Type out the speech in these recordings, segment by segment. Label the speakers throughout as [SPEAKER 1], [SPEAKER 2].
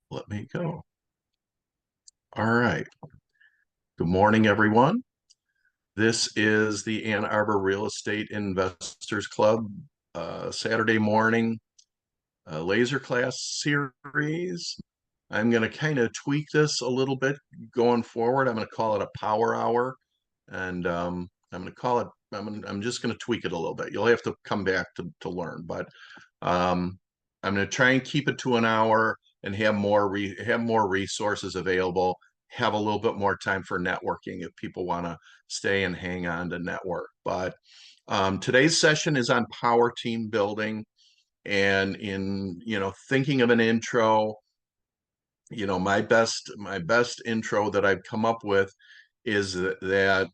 [SPEAKER 1] Let me go. All right. Good morning, everyone. This is the Ann Arbor Real Estate Investors Club Saturday morning laser class series. I'm going to kind of tweak this a little bit going forward. I'm going to call it a power hour, and I'm going to call it. I'm just going to tweak it a little bit. You'll have to come back to learn, but um, I'm going to try and keep it to an hour and have more resources available. Have a little bit more time for networking if people want to stay and hang on to network. But today's session is on power team building, and in thinking of an intro, my best intro that I've come up with is that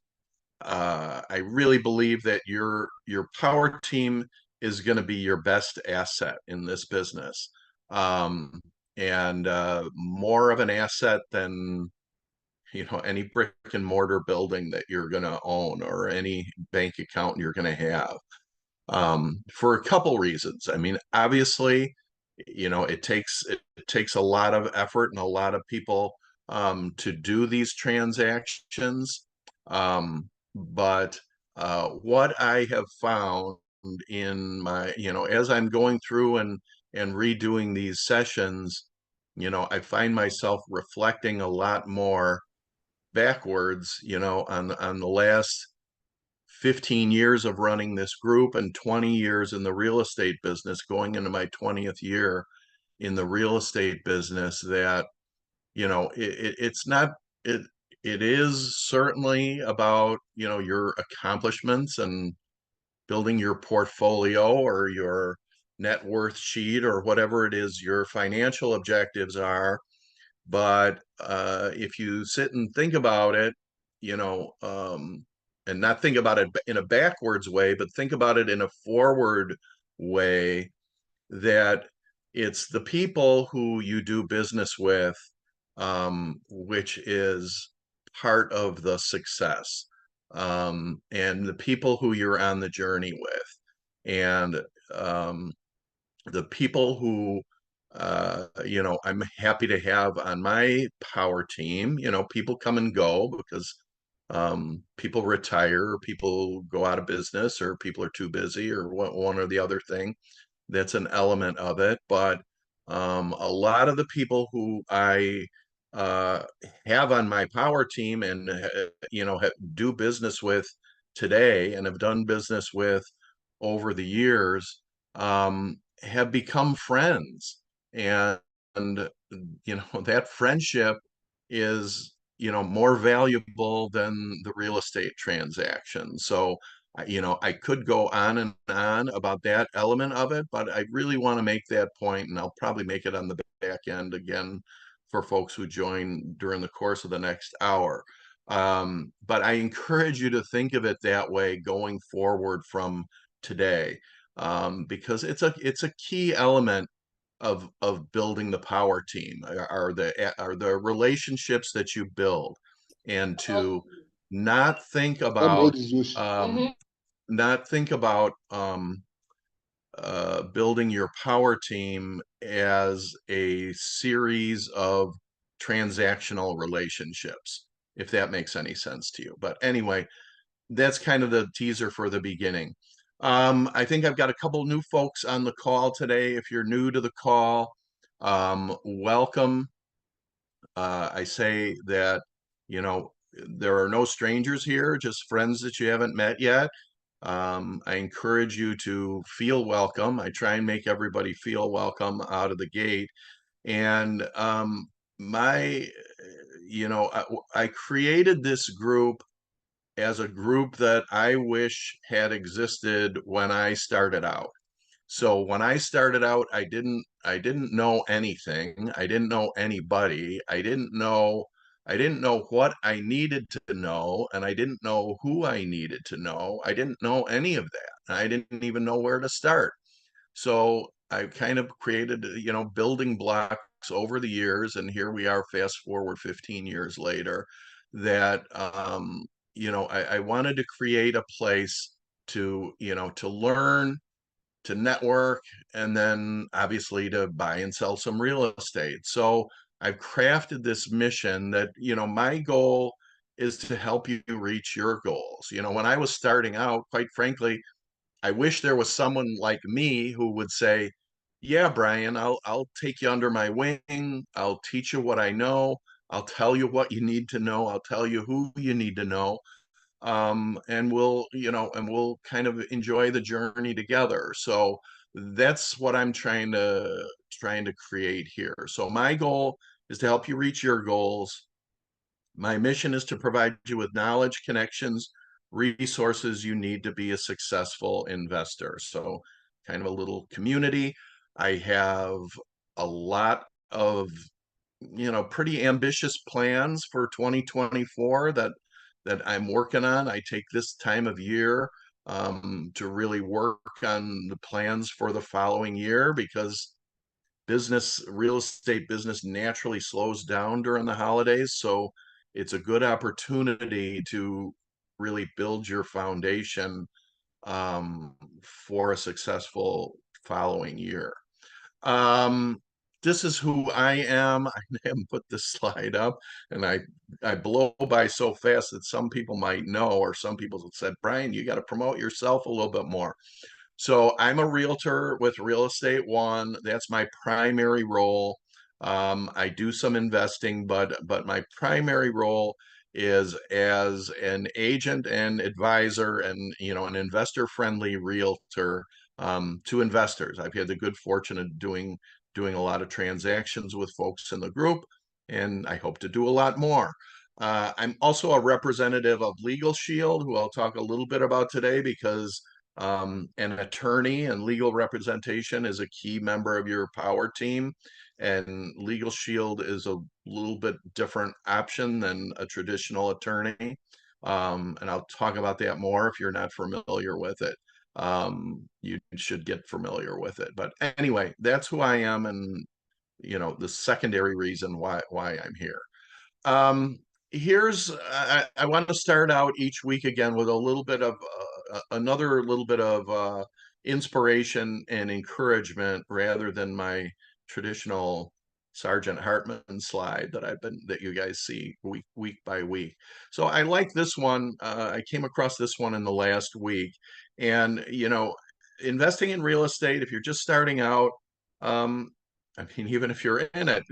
[SPEAKER 1] I really believe that your power team is going to be your best asset in this business, um, and more of an asset than any brick and mortar building that you're going to own or any bank account you're going to have, for a couple reasons. I mean, obviously, it takes a lot of effort and a lot of people to do these transactions. But what I have found in my, as I'm going through and redoing these sessions, I find myself reflecting a lot more backwards, on the last 15 years of running this group and 20 years in the real estate business, going into my 20th year in the real estate business, that it's not it it is certainly about your accomplishments and building your portfolio or your net worth sheet or whatever it is your financial objectives are. But if you sit and think about it, you know, um, and not think about it in a backwards way, but think about it in a forward way, that it's the people who you do business with, which is part of the success, and the people who you're on the journey with, and um, the people who I'm happy to have on my power team. People come and go because people retire, or people go out of business, or people are too busy, or one or the other thing. That's an element of it. But a lot of the people who I uh, have on my power team and do business with today and have done business with over the years, have become friends. And that friendship is more valuable than the real estate transaction. So I could go on and on about that element of it, but I really want to make that point, and I'll probably make it on the back end again for folks who join during the course of the next hour. But I encourage you to think of it that way going forward from today, because it's a key element of building the power team, are the relationships that you build, and to not think about um, not think about building your power team as a series of transactional relationships, if that makes any sense to you. But anyway, that's kind of the teaser for the beginning. I think I've got a couple new folks on the call today. If you're new to the call, welcome. I say that, there are no strangers here, just friends that you haven't met yet. I encourage you to feel welcome. I try and make everybody feel welcome out of the gate. And my, I created this group as a group that I wish had existed when I started out. So when I started out, I didn't know anything. I didn't know anybody. I didn't know what I needed to know, and I didn't know who I needed to know. I didn't know any of that. I didn't even know where to start. So I kind of created, building blocks over the years, and here we are, fast forward 15 years later, that I wanted to create a place to learn to network, and then obviously to buy and sell some real estate. So I've crafted this mission that, my goal is to help you reach your goals. When I was starting out, quite frankly, I wish there was someone like me who would say, "Yeah, Brian, I'll take you under my wing. I'll teach you what I know. I'll tell you what you need to know. I'll tell you who you need to know. And we'll kind of enjoy the journey together." So that's what I'm trying to create here. So my goal is to help you reach your goals. My mission is to provide you with knowledge, connections, resources you need to be a successful investor. So kind of a little community. I have a lot of, pretty ambitious plans for 2024 that I'm working on. I take this time of year to really work on the plans for the following year, because real estate business naturally slows down during the holidays. So it's a good opportunity to really build your foundation for a successful following year. Um, this is who I am. I haven't put this slide up, and I blow by so fast that some people might know, or some people have said, "Brian, you got to promote yourself a little bit more." So I'm a realtor with Real Estate One. That's my primary role. I do some investing, but my primary role is as an agent and advisor, and an investor-friendly realtor to investors. I've had the good fortune of doing a lot of transactions with folks in the group, and I hope to do a lot more. I'm also a representative of Legal Shield, who I'll talk a little bit about today, because an attorney and legal representation is a key member of your power team, and Legal Shield is a little bit different option than a traditional attorney. And I'll talk about that more. If you're not familiar with it, you should get familiar with it. But anyway, that's who I am, and the secondary reason why I'm here. Um, I want to start out each week again with a little bit of another little bit of inspiration and encouragement, rather than my traditional Sergeant Hartman slide that you guys see week by week. So I like this one. I came across this one in the last week, and investing in real estate, if you're just starting out, um, I mean, even if you're in it,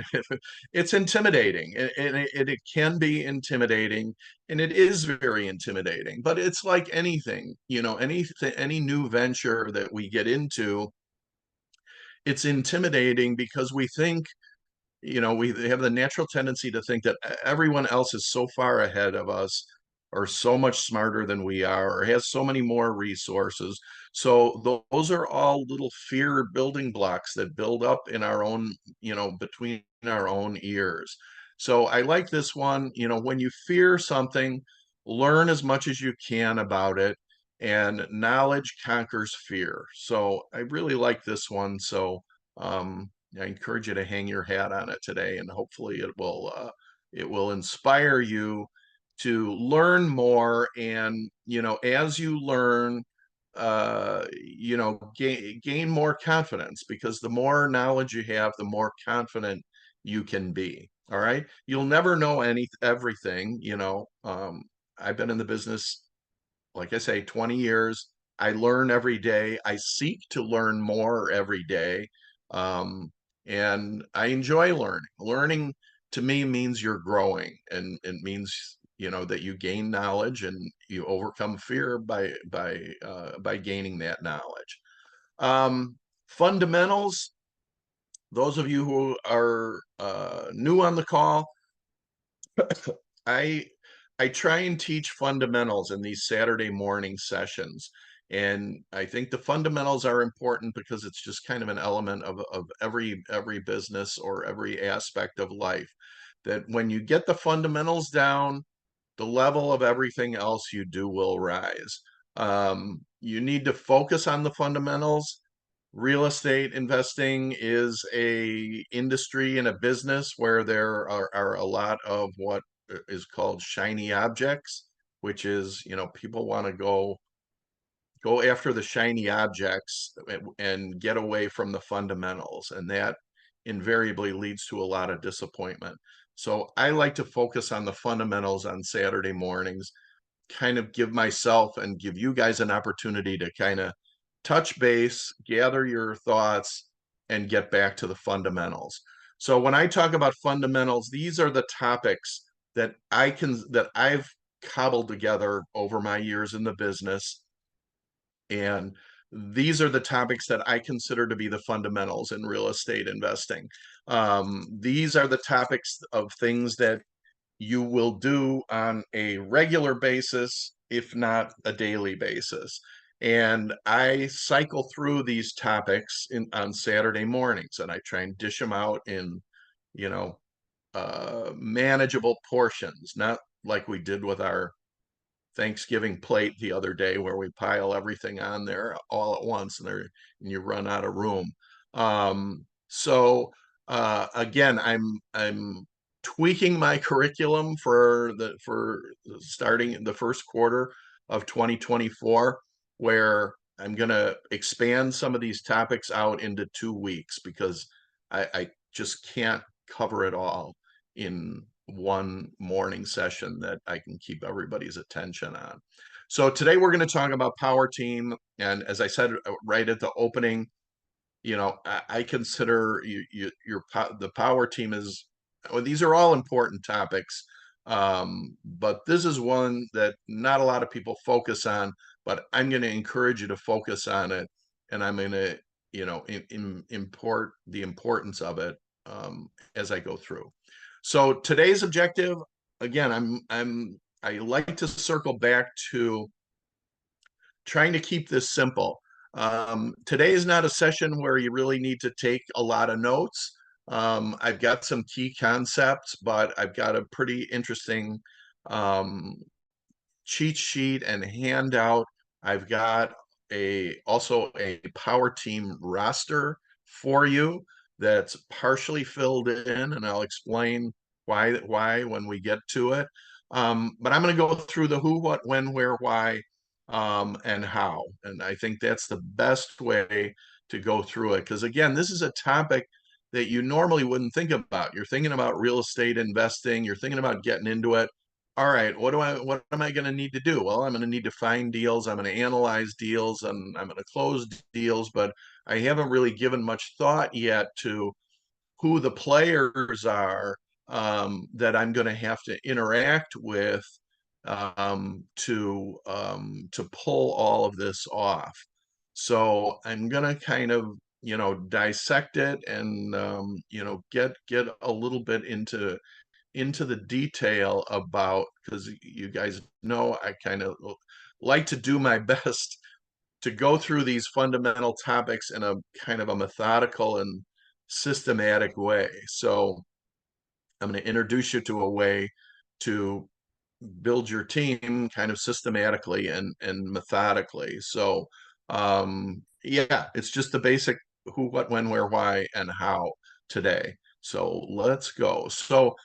[SPEAKER 1] it's intimidating, and it can be intimidating, and it is very intimidating. But it's like anything, any new venture that we get into, it's intimidating because we think, we have the natural tendency to think that everyone else is so far ahead of us, or so much smarter than we are, or has so many more resources. So those are all little fear building blocks that build up in our own, between our own ears. So I like this one. When you fear something, learn as much as you can about it, and knowledge conquers fear. So I really like this one. So I encourage you to hang your hat on it today, and hopefully it will inspire you to learn more. And as you learn, gain more confidence, because the more knowledge you have, the more confident you can be. All right, you'll never know everything. I've been in the business, like I say, 20 years. I learn every day. I seek to learn more every day. Um, and I enjoy learning. Learning to me means you're growing, and it means, that you gain knowledge, and you overcome fear by gaining that knowledge. Fundamentals, those of you who are new on the call, I I try and teach fundamentals in these Saturday morning sessions. And I think the fundamentals are important because it's just kind of an element of every business or every aspect of life. That when you get the fundamentals down, the level of everything else you do will rise. You need to focus on the fundamentals. Real estate investing is a industry and a business where there are a lot of what is called shiny objects, which is, people want to go go after the shiny objects and get away from the fundamentals. And that invariably leads to a lot of disappointment. So I like to focus on the fundamentals on Saturday mornings, kind of give myself and give you guys an opportunity to kind of touch base, gather your thoughts, and get back to the fundamentals. So when I talk about fundamentals, these are the topics that I've cobbled together over my years in the business. And these are the topics that I consider to be the fundamentals in real estate investing. These are the topics of things that you will do on a regular basis, if not a daily basis. And I cycle through these topics on Saturday mornings, and I try and dish them out in, you know, manageable portions, not like we did with our Thanksgiving plate the other day where we pile everything on there all at once and you run out of room. Again, I'm tweaking my curriculum for starting the first quarter of 2024, where I'm going to expand some of these topics out into 2 weeks because I just can't cover it all in one morning session that I can keep everybody's attention on. So today we're going to talk about Power Team. And as I said right at the opening, I consider the Power Team is, well, these are all important topics. But this is one that not a lot of people focus on, but I'm going to encourage you to focus on it. And I'm going to, import the importance of it as I go through. So today's objective, again, I like to circle back to trying to keep this simple. Today is not a session where you really need to take a lot of notes. I've got some key concepts, but I've got a pretty interesting um, cheat sheet and handout. I've got also a Power Team roster for you that's partially filled in, and I'll explain why when we get to it. But I'm going to go through the who, what, when, where, why, and how. And I think that's the best way to go through it. Because again, this is a topic that you normally wouldn't think about. You're thinking about real estate investing, you're thinking about getting into it. All right, what am I going to need to do? Well, I'm going to need to find deals, I'm going to analyze deals, and I'm going to close deals, but I haven't really given much thought yet to who the players are that I'm going to have to interact with to pull all of this off. So I'm going to kind of dissect it and get a little bit into the detail about, because you guys know I kind of like to do my best to go through these fundamental topics in a kind of a methodical and systematic way. So I'm going to introduce you to a way to build your team kind of systematically and methodically. So yeah, it's just the basic who, what, when, where, why, and how today. So let's go. So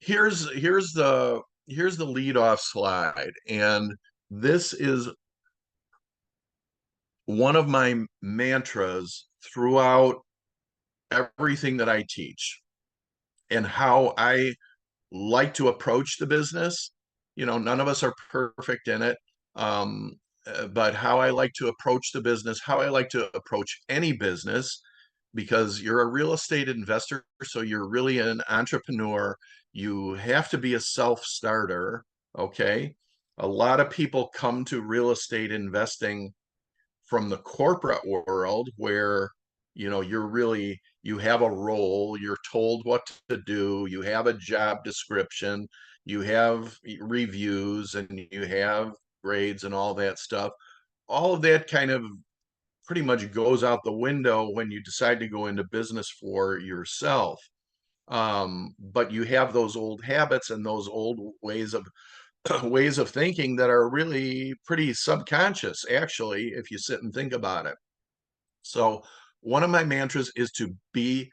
[SPEAKER 1] here's the lead off slide, and this is one of my mantras throughout everything that I teach and how I like to approach the business. None of us are perfect in it, but how I like to approach the business, how I like to approach any business, because you're a real estate investor, so you're really an entrepreneur. You have to be a self-starter, okay? A lot of people come to real estate investing from the corporate world where you have a role, you're told what to do, you have a job description, you have reviews, and you have grades and all that stuff. All of that kind of pretty much goes out the window when you decide to go into business for yourself. But you have those old habits and those old ways of ways of thinking that are really pretty subconscious, actually, if you sit and think about it. So one of my mantras is to be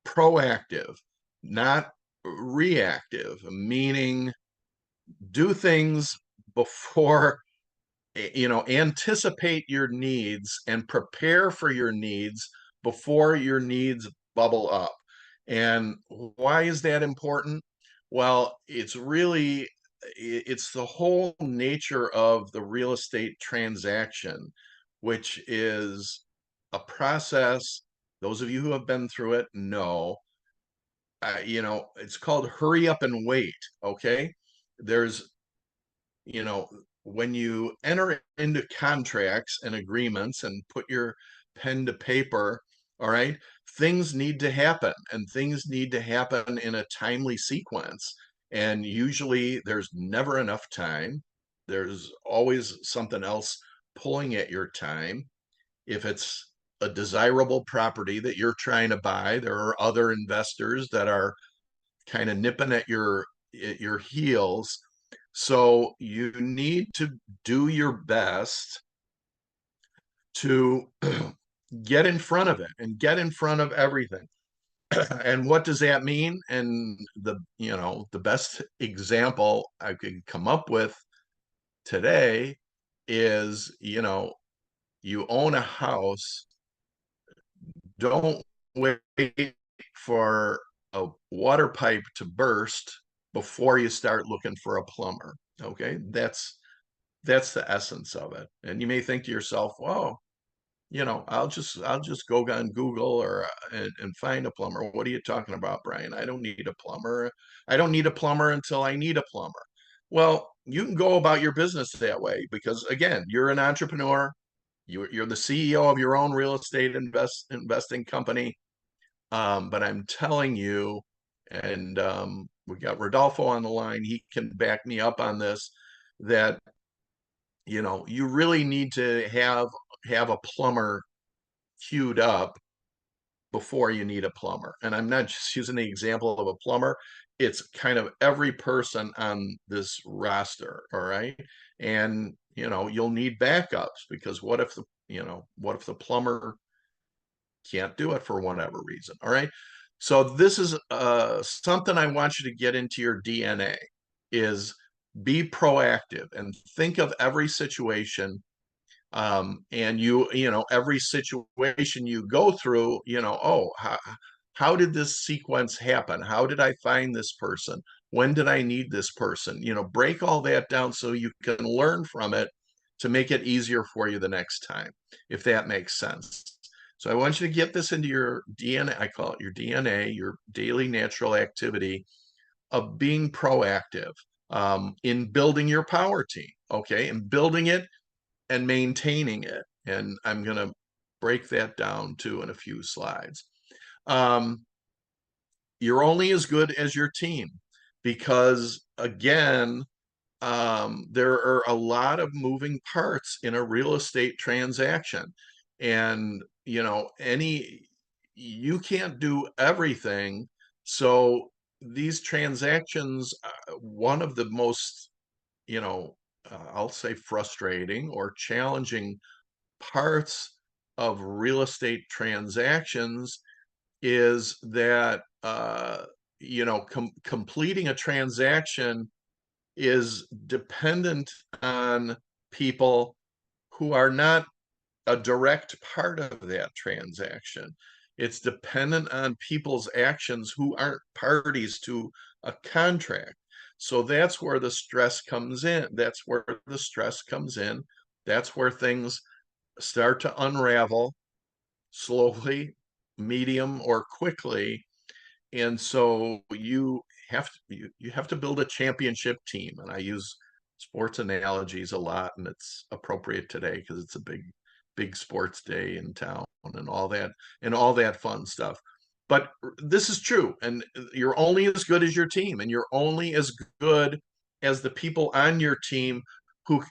[SPEAKER 1] proactive, not reactive, meaning do things before anticipate your needs and prepare for your needs before your needs bubble up. And why is that important? Well, it's the whole nature of the real estate transaction, which is a process. Those of you who have been through it know, it's called hurry up and wait. Okay. There's you know, when you enter into contracts and agreements and put your pen to paper, all right, things need to happen and things need to happen in a timely sequence. And usually there's never enough time. There's always something else pulling at your time. If it's a desirable property that you're trying to buy, there are other investors that are kind of nipping at your heels. So you need to do your best to get in front of it and get in front of everything. And what does that mean? And the best example I could come up with today is, you own a house, don't wait for a water pipe to burst before you start looking for a plumber. Okay, that's the essence of it. And you may think to yourself, "Whoa, I'll just go on Google and find a plumber." What are you talking about, Brian? I don't need a plumber. I don't need a plumber until I need a plumber. Well, you can go about your business that way because again, you're an entrepreneur. You're the CEO of your own real estate investing company. But I'm telling you, and we got Rodolfo on the line. He can back me up on this. That you really need to have a plumber queued up before you need a plumber. And I'm not just using the example of a plumber. It's kind of every person on this roster. All right. And you'll need backups because what if the plumber can't do it for whatever reason? All right. So this is something I want you to get into your DNA is be proactive and think of every situation. And every situation you go through, oh, how did this sequence happen? How did I find this person? When did I need this person? Break all that down so you can learn from it to make it easier for you the next time, if that makes sense. So I want you to get this into your DNA. I call it your DNA, your daily natural activity of being proactive in building your power team. Okay. And building it and maintaining it. And I'm going to break that down too in a few slides. You're only as good as your team because, again, there are a lot of moving parts in a real estate transaction. And, you can't do everything. So these transactions, one of the most, I'll say frustrating or challenging parts of real estate transactions is that completing a transaction is dependent on people who are not a direct part of that transaction. It's dependent on people's actions who aren't parties to a contract. So that's where the stress comes in. That's where the stress comes in. That's where things start to unravel slowly, medium, or quickly. And so you have to build a championship team. And I use sports analogies a lot, and it's appropriate today because it's a big sports day in town and all that fun stuff. But this is true, and you're only as good as your team, and you're only as good as the people on your team who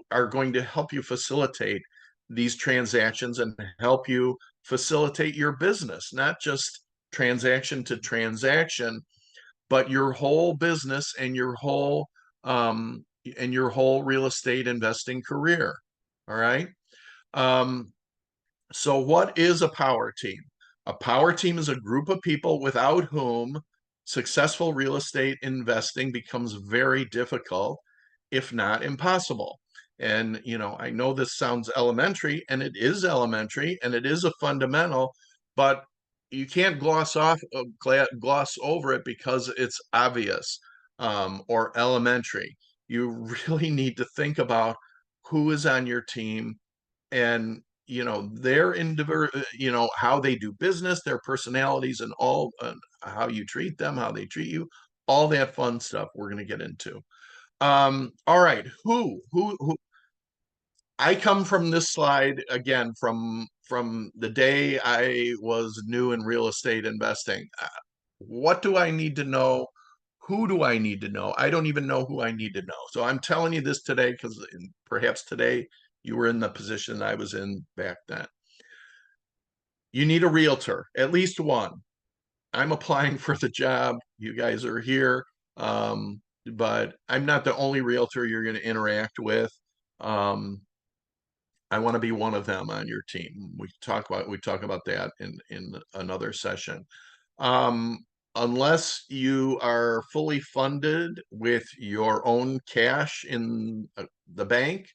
[SPEAKER 1] are going to help you facilitate these transactions and help you facilitate your business, not just transaction to transaction, but your whole business and your whole real estate investing career. All right. So what is a power team? A power team is a group of people without whom successful real estate investing becomes very difficult, if not impossible. And, I know this sounds elementary, and it is elementary, and it is a fundamental, but you can't gloss over it because it's obvious, or elementary. You really need to think about who is on your team, and their individual, how they do business, their personalities, and all, how you treat them, how they treat you, all that fun stuff we're going to get into. All right, who I come from this slide again from the day I was new in real estate investing. What do I need to know? Who do I need to know? I don't even know who I need to know. So I'm telling you this today because perhaps today you were in the position I was in back then. You need a realtor, at least one. I'm applying for the job. You guys are here. But I'm not the only realtor you're going to interact with. Um, I want to be one of them on your team. We talk about that in another session. Um, Unless you are fully funded with your own cash in the bank,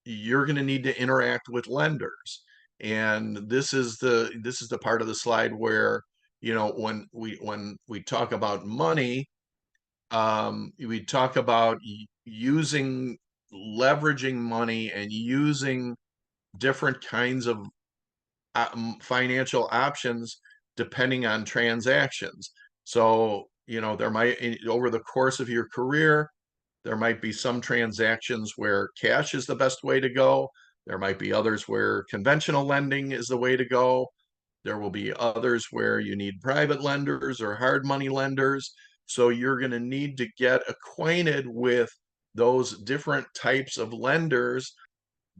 [SPEAKER 1] you're going to need to interact with lenders. And this is the part of the slide where, when we talk about money, we talk about using leveraging money and using different kinds of financial options depending on transactions. So, there might, over the course of your career, there might be some transactions where cash is the best way to go. There might be others where conventional lending is the way to go. There will be others where you need private lenders or hard money lenders. So you're going to need to get acquainted with those different types of lenders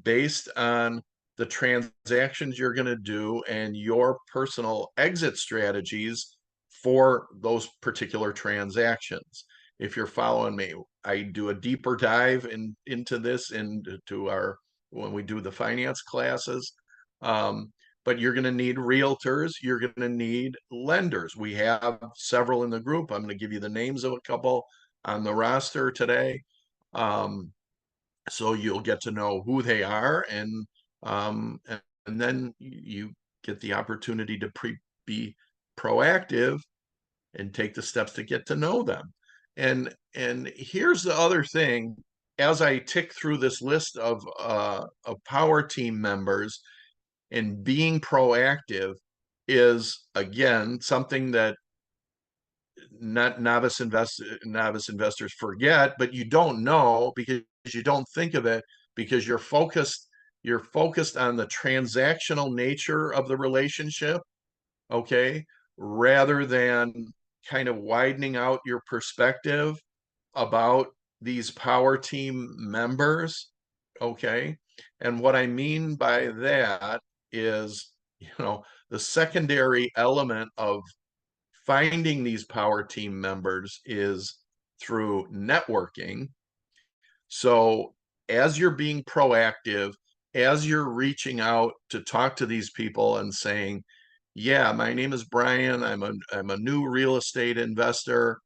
[SPEAKER 1] based on the transactions you're going to do and your personal exit strategies for those particular transactions. If you're following me, I do a deeper dive into this into our when we do the finance classes. But you're going to need realtors, you're going to need lenders. We have several in the group. I'm going to give you the names of a couple on the roster today. So you'll get to know who they are, and then you get the opportunity to be proactive and take the steps to get to know them. And here's the other thing: as I tick through this list of power team members, and being proactive is again something that not novice investors forget, but you don't know because you don't think of it, because you're focused on the transactional nature of the relationship, okay, rather than kind of widening out your perspective about these power team members, okay. And what I mean by that is, the secondary element of finding these power team members is through networking. So as you're being proactive, as you're reaching out to talk to these people and saying, yeah, my name is Brian, I'm a new real estate investor,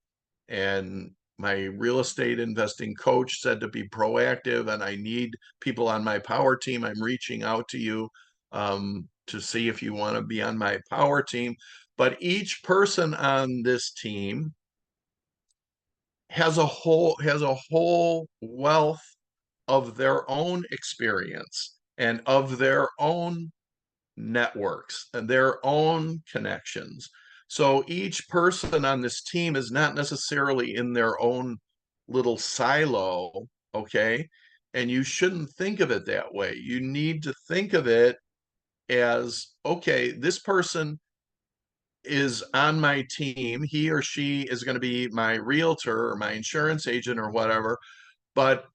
[SPEAKER 1] and my real estate investing coach said to be proactive, and I need people on my power team. I'm reaching out to you to see if you want to be on my power team. But each person on this team has a whole wealth of their own experience and of their own networks and their own connections. So each person on this team is not necessarily in their own little silo, okay? And you shouldn't think of it that way. You need to think of it as, okay, this person is on my team. He or she is going to be my realtor or my insurance agent or whatever. But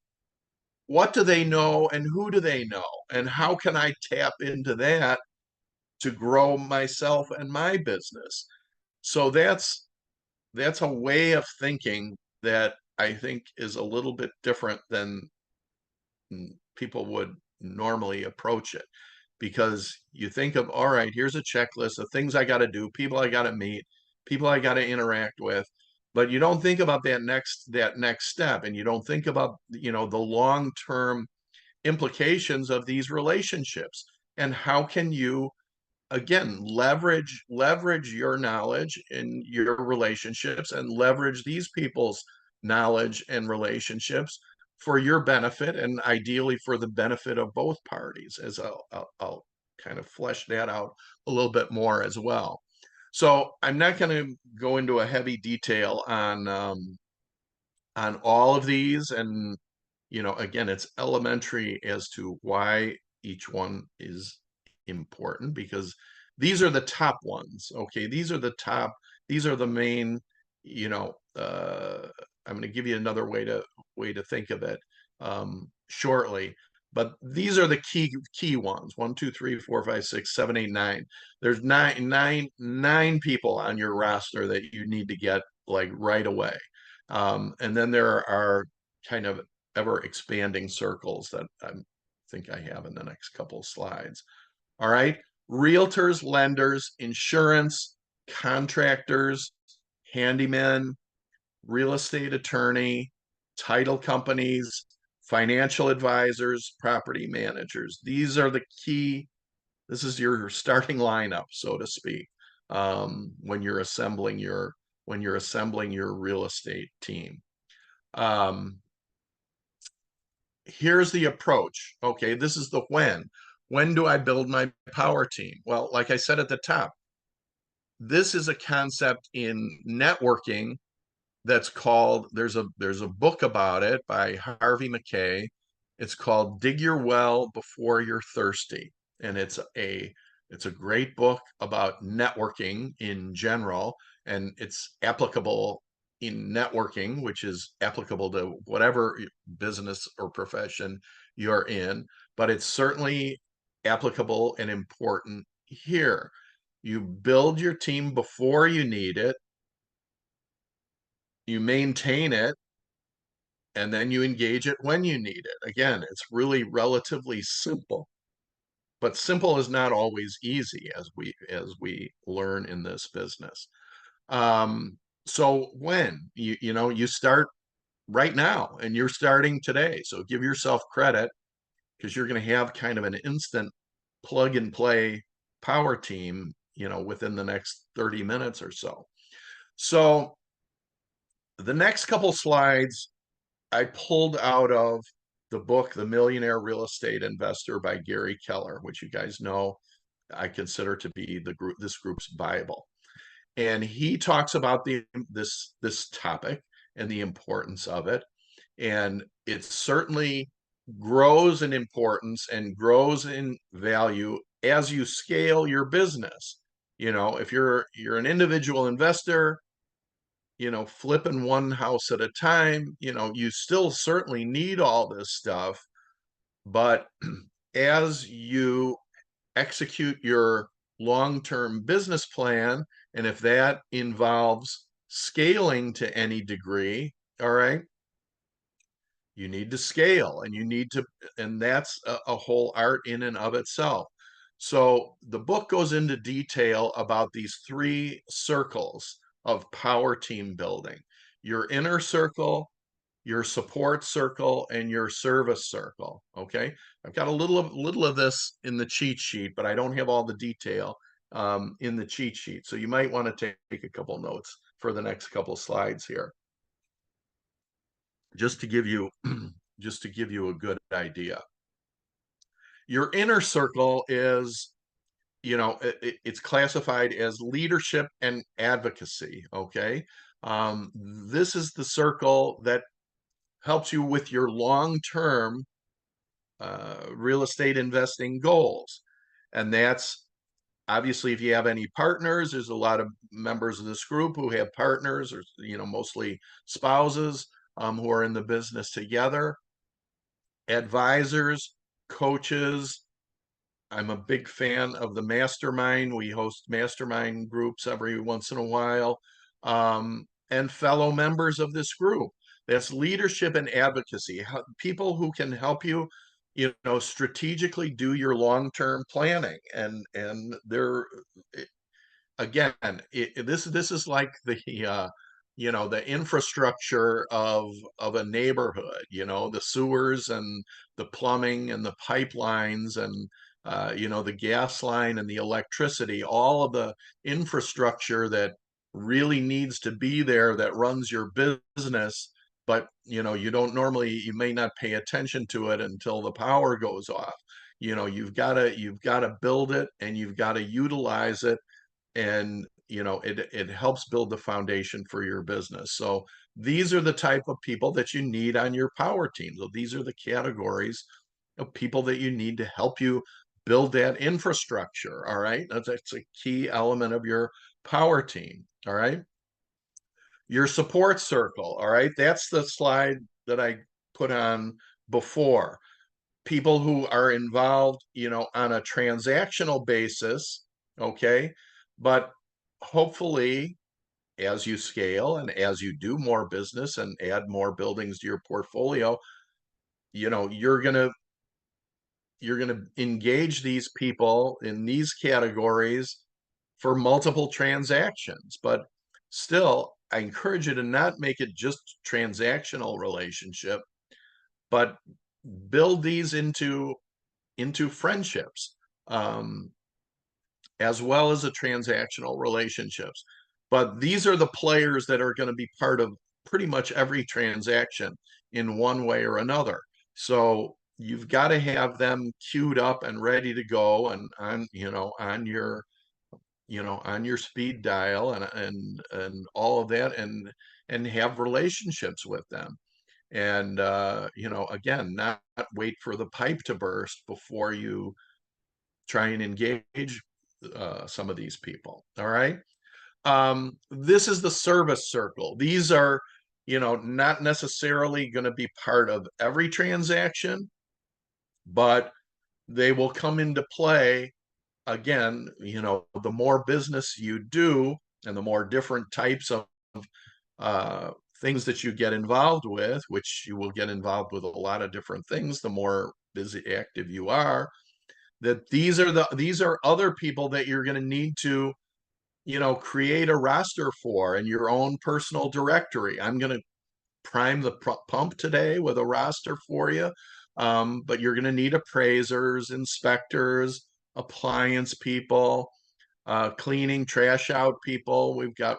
[SPEAKER 1] what do they know and who do they know? And how can I tap into that to grow myself and my business? So that's a way of thinking that I think is a little bit different than people would normally approach it. Because you think of, all right, here's a checklist of things I got to do, people I got to meet, people I got to interact with. but you don't think about that next step, and you don't think about, the long-term implications of these relationships, and how can you, again, leverage your knowledge in your relationships, and leverage these people's knowledge and relationships for your benefit, and ideally for the benefit of both parties, as I'll kind of flesh that out a little bit more as well. So I'm not going to go into a heavy detail on all of these, and again, it's elementary as to why each one is important, because these are the top ones. Okay, these are the main, you know I'm going to give you another way to think of it shortly, but these are the key ones: 1, 2, 3, 4, 5, 6, 7, 8, 9. There's nine people on your roster that you need to get, like, right away. And then there are kind of ever expanding circles that I think I have in the next couple of slides. All right. Realtors, lenders, insurance, contractors, handymen, real estate attorney, title companies, financial advisors, property managers. These are the key. This is your starting lineup, so to speak, when you're assembling your real estate team. Here's the approach. Okay, this is the when. When do I build my power team? Well, like I said at the top, this is a concept in networking that's called, there's a book about it by Harvey Mackay. It's called Dig Your Well Before You're Thirsty. And it's a great book about networking in general, and it's applicable in networking, which is applicable to whatever business or profession you're in, but it's certainly applicable and important here. You build your team before you need it, you maintain it, and then you engage it when you need it. Again, it's really relatively simple, but simple is not always easy, as we learn in this business. So when you start right now, and you're starting today, so give yourself credit, because you're going to have kind of an instant plug and play power team, within the next 30 minutes or so. So the next couple slides I pulled out of the book, The Millionaire Real Estate Investor by Gary Keller, which you guys know I consider to be this group's Bible. And he talks about this topic and the importance of it. And it certainly grows in importance and grows in value as you scale your business. If you're an individual investor, flipping one house at a time, you still certainly need all this stuff. But as you execute your long-term business plan, and if that involves scaling to any degree, all right, you need to scale, and that's a whole art in and of itself. So the book goes into detail about these three circles of power team building: your inner circle, your support circle, and your service circle. Okay, I've got a little of this in the cheat sheet, but I don't have all the detail in the cheat sheet. So you might want to take a couple notes for the next couple slides here, just to give you a good idea. Your inner circle is, it's classified as leadership and advocacy. Okay, this is the circle that helps you with your long-term real estate investing goals. And that's obviously, if you have any partners, there's a lot of members of this group who have partners, or mostly spouses, who are in the business together. Advisors, coaches. I'm a big fan of the mastermind. We host mastermind groups every once in a while. And fellow members of this group. That's leadership and advocacy. People who can help you, strategically do your long-term planning. And they're, again, this is like the infrastructure of a neighborhood, the sewers and the plumbing and the pipelines and the gas line and the electricity, all of the infrastructure that really needs to be there that runs your business, but you may not pay attention to it until the power goes off. You've got to build it and you've got to utilize it, and it helps build the foundation for your business. So these are the type of people that you need on your power team. So these are the categories of people that you need to help you build that infrastructure. All right, that's a key element of your power team. All right, your support circle. All right, that's the slide that I put on before. People who are involved, on a transactional basis, okay? But hopefully, as you scale and as you do more business and add more buildings to your portfolio, you're gonna engage these people in these categories for multiple transactions. But still, I encourage you to not make it just transactional relationship, but build these into friendships, um, as well as the transactional relationships. But these are the players that are going to be part of pretty much every transaction in one way or another. So you've got to have them queued up and ready to go and on your speed dial and all of that, and have relationships with them. And again, not wait for the pipe to burst before you try and engage some of these people. All right. This is the service circle. These are, not necessarily going to be part of every transaction, but they will come into play. Again, the more business you do and the more different types of uh, things that you get involved with, which you will get involved with a lot of different things, the more busy active you are, that these are other people that you're going to need to create a roster for in your own personal directory. I'm going to prime the pump today with a roster for you, but you're going to need appraisers, inspectors, appliance people, cleaning, trash out people. We've got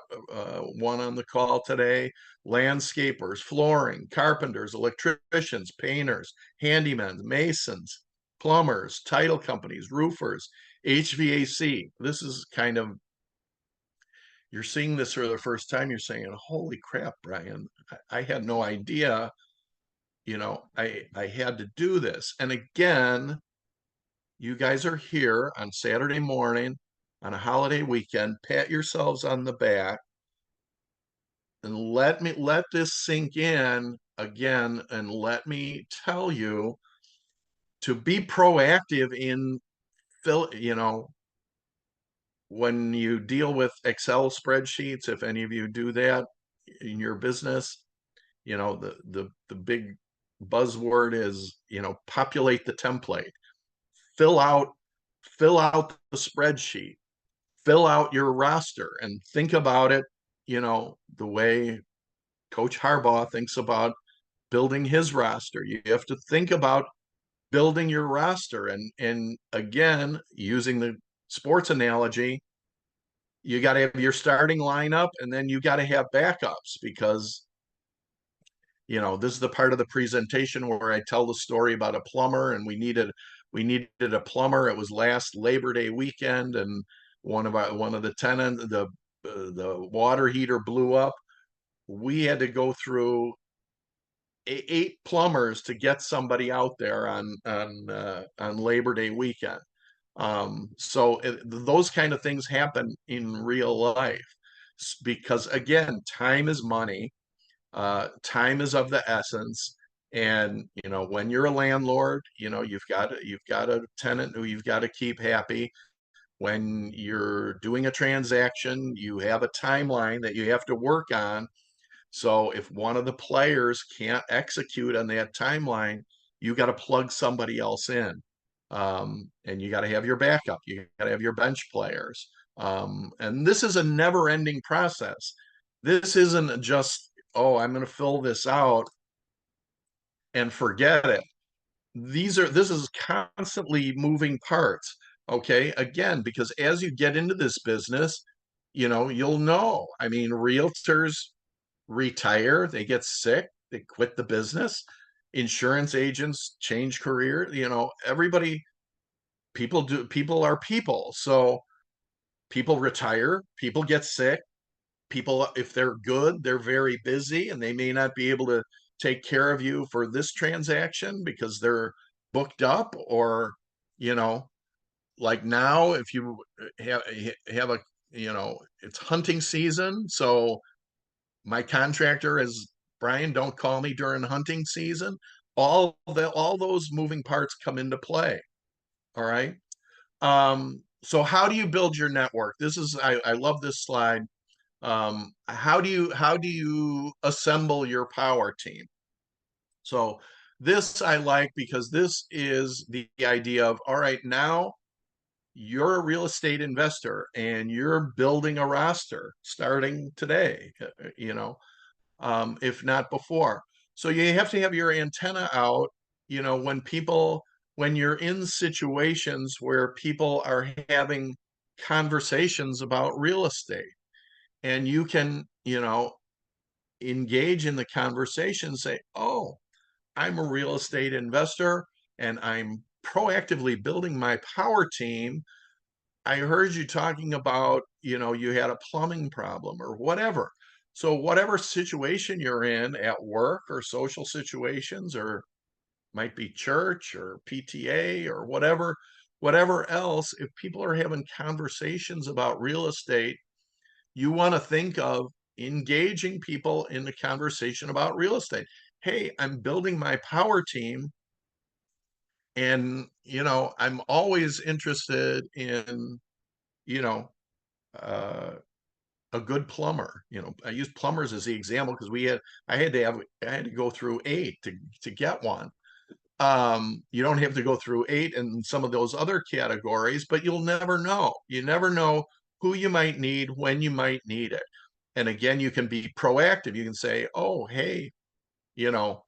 [SPEAKER 1] one on the call today. Landscapers, flooring, carpenters, electricians, painters, handymen, masons, plumbers, title companies, roofers, HVAC. This is kind of, you're seeing this for the first time. You're saying, holy crap, Brian, I had no idea, I had to do this. And again, you guys are here on Saturday morning on a holiday weekend. Pat yourselves on the back and let this sink in again, and let me tell you to be proactive in when you deal with Excel spreadsheets. If any of you do that in your business, the big buzzword is, populate the template, fill out the spreadsheet, fill out your roster, and think about it, the way Coach Harbaugh thinks about building his roster. You have to think about building your roster. And again, using the sports analogy, you got to have your starting lineup, and then you got to have backups, because this is the part of the presentation where I tell the story about a plumber, and we needed a plumber. It was last Labor Day weekend, and one of the tenants, the water heater blew up. We had to go through 8 plumbers to get somebody out there on Labor Day weekend. So those kind of things happen in real life, because again, time is money. Time is of the essence. And when you're a landlord, you've got a tenant who you've got to keep happy. When you're doing a transaction, you have a timeline that you have to work on. So if one of the players can't execute on that timeline, you got to plug somebody else in. And you got to have your backup. You got to have your bench players. And this is a never-ending process. this isn't just, oh, I'm going to fill this out and forget it. This is constantly moving parts. Okay. Again, because as you get into this business, you'll know. I mean, realtors retire, they get sick, they quit the business. Insurance agents change career. Everybody, people are people. So people retire, people get sick, people, if they're good, they're very busy and they may not be able to take care of you for this transaction because they're booked up, or you know like now, if you have a, it's hunting season, so my contractor is, Brian, don't call me during hunting season. All those moving parts come into play. All right. So how do you build your network? I love this slide. How do you assemble your power team? So this I like, because this is the idea of, all right, now you're a real estate investor and you're building a roster starting today, if not before. So you have to have your antenna out, when you're in situations where people are having conversations about real estate, and you can, engage in the conversation, say, oh, I'm a real estate investor and I'm proactively building my power team. I heard you talking about, you had a plumbing problem or whatever. So whatever situation you're in at work or social situations, or might be church or PTA or whatever else, if people are having conversations about real estate, you want to think of engaging people in the conversation about real estate. Hey, I'm building my power team, and I'm always interested in, you know uh, a good plumber. I use plumbers as the example because I had to go through 8 to get one. You don't have to go through 8 in some of those other categories, but you'll never know. You never know who you might need, when you might need it. And again, you can be proactive. You can say, oh, hey, you know,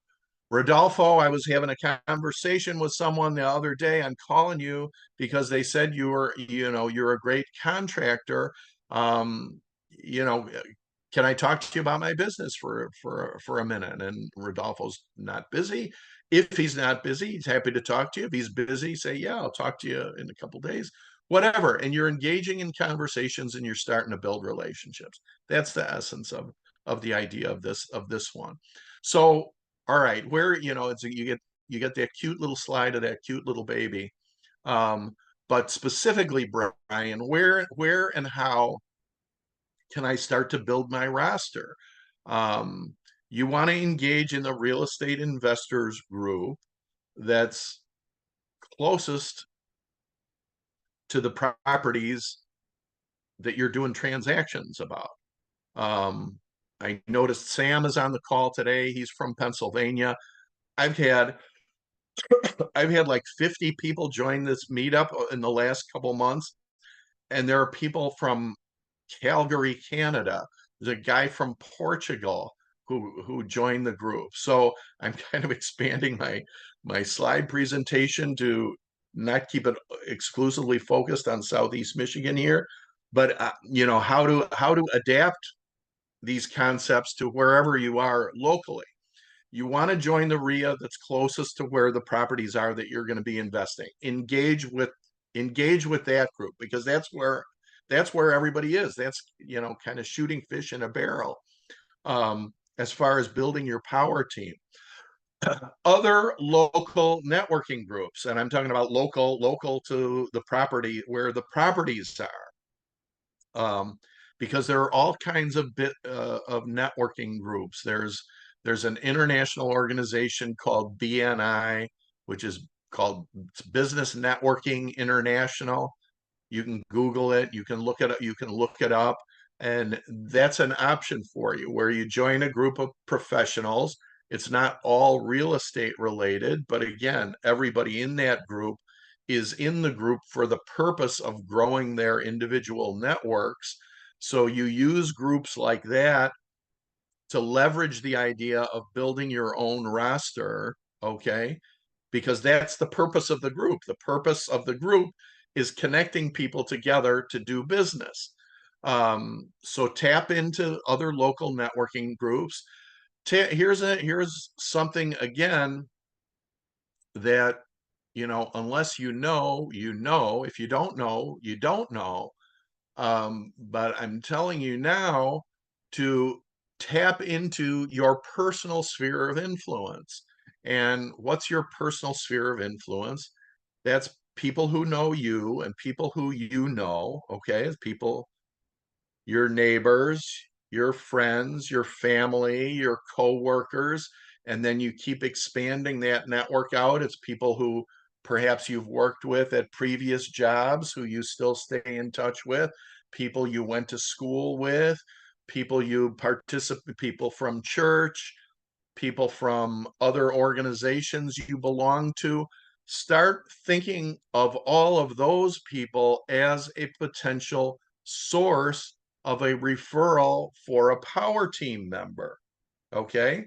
[SPEAKER 1] Rodolfo, I was having a conversation with someone the other day. I'm calling you because they said you're a great contractor. Um, you know, can I talk to you about my business for a minute? And Rodolfo's not busy. If he's not busy, he's happy to talk to you. If he's busy, say, yeah, I'll talk to you in a couple of days, whatever. And you're engaging in conversations and you're starting to build relationships. That's the essence of the idea of this one. So, all right, where, you get that cute little slide of that cute little baby. Um, but specifically, Brian, where and how can I start to build my roster? Um, you want to engage in the real estate investors group that's closest to the properties that you're doing transactions about. Um, I noticed Sam is on the call today. He's from Pennsylvania. I've had I've had like 50 people join this meetup in the last couple months, and there are people from Calgary, Canada. There's a guy from Portugal who joined the group. So I'm kind of expanding my slide presentation to not keep it exclusively focused on Southeast Michigan here, but how to adapt these concepts to wherever you are locally. You want to join the REIA that's closest to where the properties are that you're going to be investing. Engage with that group, because that's where everybody is. That's, kind of shooting fish in a barrel. As far as building your power team, other local networking groups, and I'm talking about local to the property where the properties are, because there are all kinds of networking groups. There's an international organization called BNI, which is called Business Networking International. You can Google it. You can look it up. You can look it up, and that's an option for you, where you join a group of professionals. It's not all real estate related, but again, everybody in that group is in the group for the purpose of growing their individual networks. So you use groups like that to leverage the idea of building your own roster, okay? Because that's the purpose of the group. The purpose of the group is connecting people together to do business. So tap into other local networking groups. Here's something again that, unless you know, you know. If you don't know, you don't know. But I'm telling you now to tap into your personal sphere of influence. And what's your personal sphere of influence? That's people who know you and people who you know, okay? People, your neighbors, your friends, your family, your coworkers, and then you keep expanding that network out. It's people who perhaps you've worked with at previous jobs who you still stay in touch with, people you went to school with, people you participate, people from church, people from other organizations you belong to. Start thinking of all of those people as a potential source of a referral for a power team member. Okay.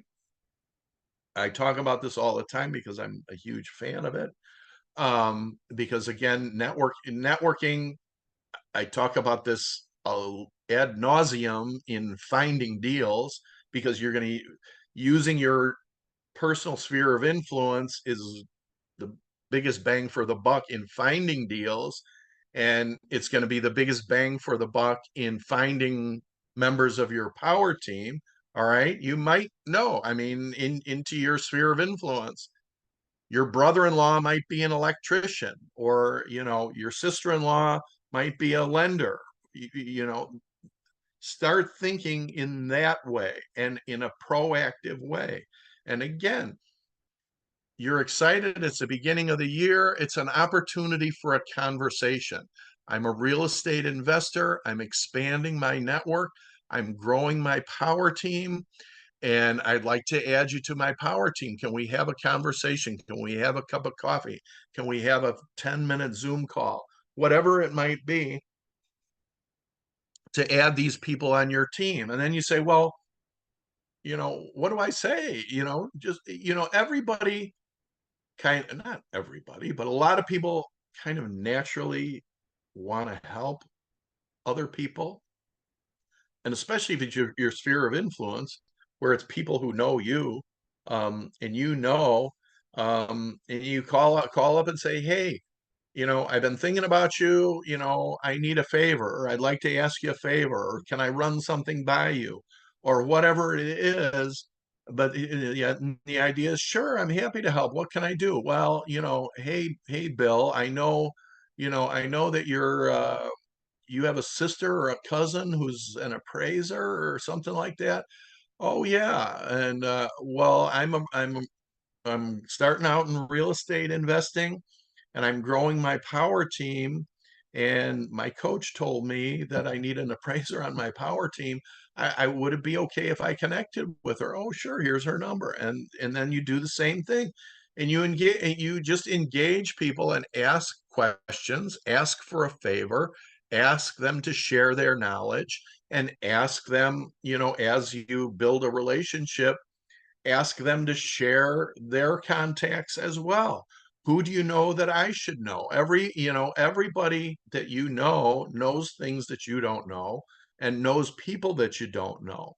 [SPEAKER 1] I talk about this all the time because I'm a huge fan of it. Because again, networking, I talk about this ad nauseum in finding deals, because you're going to using your personal sphere of influence is the biggest bang for the buck in finding deals, and it's going to be the biggest bang for the buck in finding members of your power team. All right, you might know, I mean, into your sphere of influence, your brother-in-law might be an electrician, or your sister-in-law might be a lender. You know, start thinking in that way and in a proactive way. And again, you're excited. It's the beginning of the year. It's an opportunity for a conversation. I'm a real estate investor. I'm expanding my network. I'm growing my power team, and I'd like to add you to my power team. Can we have a conversation? Can we have a cup of coffee? Can we have a 10-minute Zoom call? Whatever it might be, to add these people on your team. And then you say, well, what do I say? Just, everybody kind of, not everybody, but a lot of people kind of naturally want to help other people. And especially if it's your sphere of influence, where it's people who know you, and and you call up and say, hey, I've been thinking about you, I need a favor, or I'd like to ask you a favor, or can I run something by you, or whatever it is. But yeah, the idea is, sure, I'm happy to help. What can I do? Well, hey, Bill, I know that you have a sister or a cousin who's an appraiser or something like that. Oh yeah, and well, I'm starting out in real estate investing, and I'm growing my power team. And my coach told me that I need an appraiser on my power team. Would it be okay if I connected with her? Oh, sure. Here's her number. And then you do the same thing, and you just engage people and ask questions, ask for a favor, ask them to share their knowledge, and ask them, as you build a relationship, ask them to share their contacts as well. Who do you know that I should know? Everybody that knows things that you don't know, and knows people that you don't know.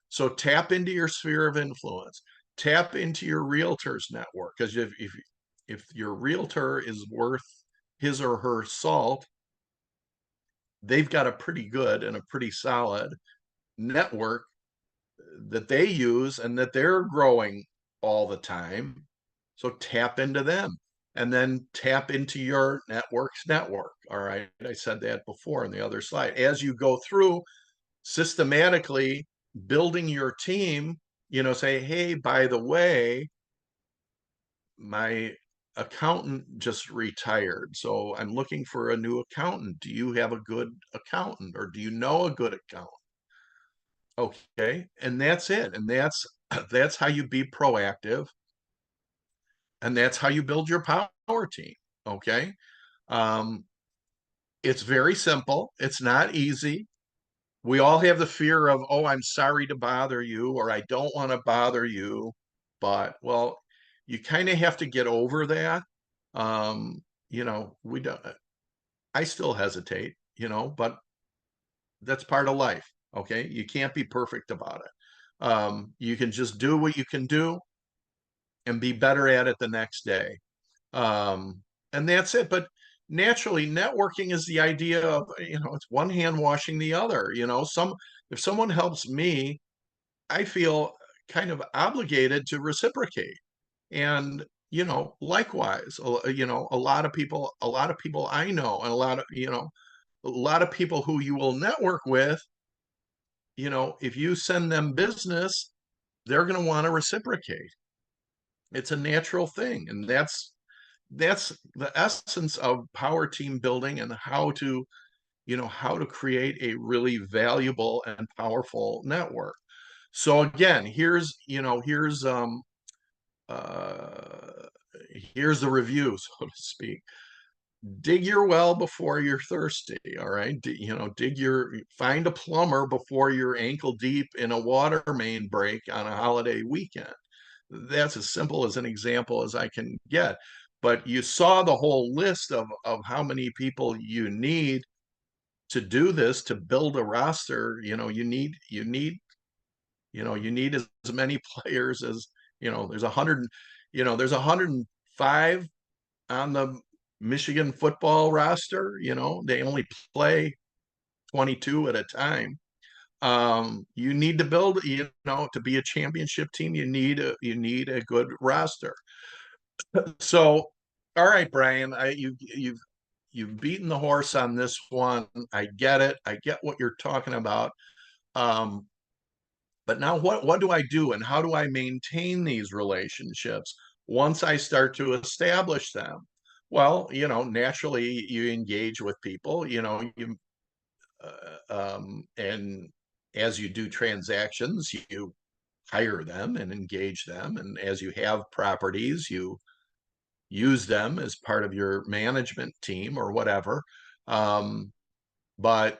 [SPEAKER 1] So tap into your sphere of influence. Tap into your realtors network, because if your realtor is worth his or her salt, they've got a pretty good and a pretty solid network that they use and that they're growing all the time. So tap into them, and then tap into your network's network. All right. I said that before on the other slide. As you go through systematically building your team, say, hey, by the way, my accountant just retired, so I'm looking for a new accountant. Do you have a good accountant, or do you know a good accountant? Okay. And that's it. And that's how you be proactive, and that's how you build your power team. Okay. Um, it's very simple. It's not easy. we all have the fear of, oh, I'm sorry to bother you, or I don't want to bother you. But, well, you kind of have to get over that. Um, we don't, I still hesitate, but that's part of life. Okay. You can't be perfect about it. You can just do what you can do and be better at it the next day. Um, and that's it. But naturally, networking is the idea of, it's one hand washing the other. If someone helps me, I feel kind of obligated to reciprocate. And, likewise, a lot of people I know, and a lot of people who you will network with, if you send them business, they're going to want to reciprocate. It's a natural thing. And that's the essence of power team building, and how to create a really valuable and powerful network. So again, uh here's the review, so to speak. Dig your well before you're thirsty. All right. Find a plumber before you're ankle deep in a water main break on a holiday weekend. That's as simple as an example as I can get. But you saw the whole list of how many people you need to do this, to build a roster. You need as many players as, there's 105 on the Michigan football roster. They only play 22 at a time. You need to build, to be a championship team, you need a good roster. So, all right, Brian, you've beaten the horse on this one. I get it. I get what you're talking about. Um, but now what do I do, and how do I maintain these relationships once I start to establish them? Well, naturally you engage with people, and as you do transactions, you hire them and engage them. And as you have properties, you use them as part of your management team or whatever. Um, but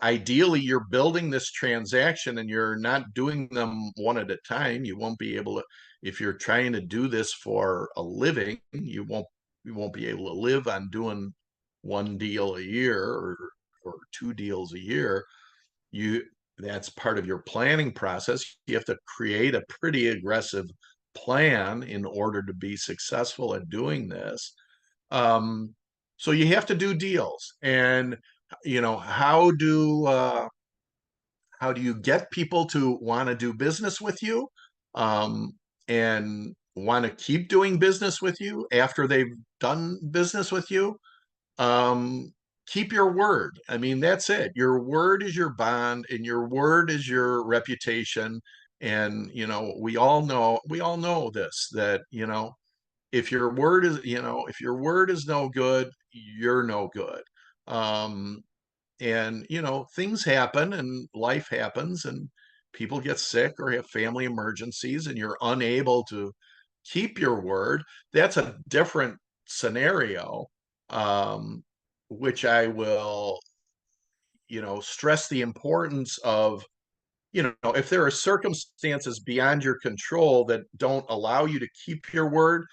[SPEAKER 1] ideally, you're building this transaction and you're not doing them one at a time. You won't be able to, if you're trying to do this for a living, you won't be able to live on doing one deal a year, or two deals a year. You That's part of your planning process. You have to create a pretty aggressive plan in order to be successful at doing this. Um, so you have to do deals. And how do you get people to want to do business with you, um, and want to keep doing business with you after they've done business with you? um, Keep your word. I mean, that's it. Your word is your bond, and your word is your reputation. And we all know this, that if your word is no good, you're no good. um and things happen, and life happens, and people get sick or have family emergencies, and you're unable to keep your word. That's a different scenario, um which I will stress the importance of. If there are circumstances beyond your control that don't allow you to keep your word,